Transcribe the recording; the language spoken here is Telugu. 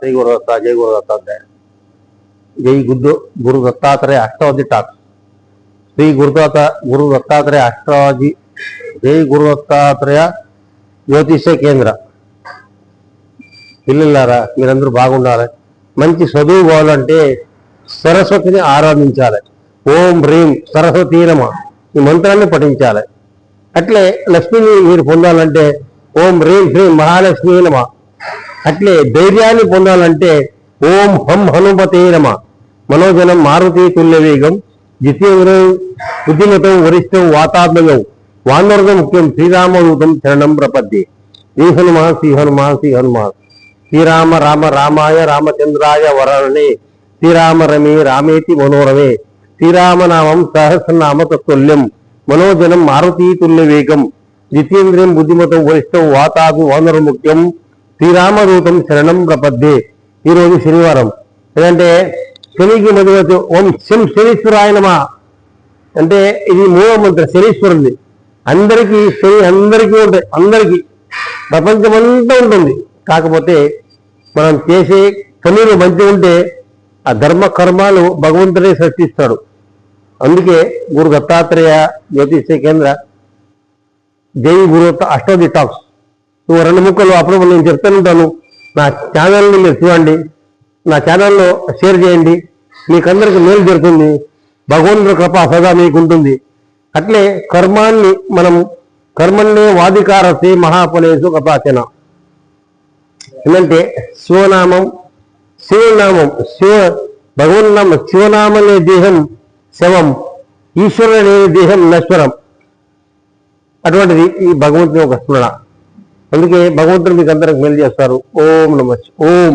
जय गुरुदत्ता जय गुरुदत्तात्रेय जय गुरु दत्तात्रेय अष्टावधि टाक श्री गुरु दत्तात्रेय अष्टावधि जय गुरु दत्तात्रेय జ్యోతిష కేంద్ర పిల్లలారా మీరందరూ బాగుండాలి. మంచి చదువు పోవాలంటే సరస్వతిని ఆరాధించాలి. ఓం హ్రీం సరస్వతీ నమః ఈ మంత్రాన్ని పఠించాలి. అట్లే లక్ష్మిని మీరు పొందాలంటే ఓం హ్రీం హ్రీం మహాలక్ష్మీ నమః. అట్లే ధైర్యాన్ని పొందాలంటే ఓం హం హనుమతే నమః. మనోజనం మారుతి తుల్య వేగం జితేంద్రం బుద్ధిమతం వరిష్టం వాతాత్మజం వానర్గం ముఖ్యం శ్రీరామదూతం శరణం ప్రపద్యే. శ్రీ హనుమాన్ శ్రీ హనుమాన్ శ్రీ హనుమాన్ శ్రీరామ రామ రామాయ రామచంద్రాయ వరణే శ్రీరామ రమే రామేతి మనోరమే శ్రీరామనామం సహస్రనామ తత్తుల్యం మనోజనం మారుతి తుల్య వేగం జితేంద్రియం బుద్ధిమతం వరిష్టం వాతాపి వానర ముఖ్యం శ్రీరామదూతం శరణం ప్రపద్యే. ఈరోజు శనివారం. ఏంటంటే శనికి మధ్య ఓం శనీశ్వరాయ నమః అంటే ఇది మూడవ మంత్రం శనీశ్వరుడి. అందరికీ శని అందరికీ ఉంటాయి, అందరికీ ప్రపంచమంతా ఉంటుంది. కాకపోతే మనం చేసే పనులు మంచిగా ఉంటే ఆ ధర్మ కర్మాలు భగవంతుడే సృష్టిస్తాడు. అందుకే గురు దత్తాత్రేయ జ్యోతిష కేంద్ర జై గురు అష్టావధి టాక్స్ నువ్వు రెండు ముక్కలు అప్పుడు నేను చెప్తానుంటాను. నా ఛానల్ని మీరు చూడండి, నా ఛానల్లో షేర్ చేయండి, మీకందరికి మేలు జరుగుతుంది. భగవంతుడి కృప సదా మీకు ఉంటుంది. అట్లే కర్మాన్ని మనం కర్మన్నే వాదికారసి మహాఫలేషు కపాచన ఏంటంటే శివనామం భగవన్నామం శివనామం అనే దేహం శవం, ఈశ్వరుడు అనే దేహం నశ్వరం. అటువంటిది ఈ భగవంతుని ఒక స్మరణ. అందుకే భగవంతుడు మీకు అందరికి మేలు చేస్తారు. ఓం నమః ఓం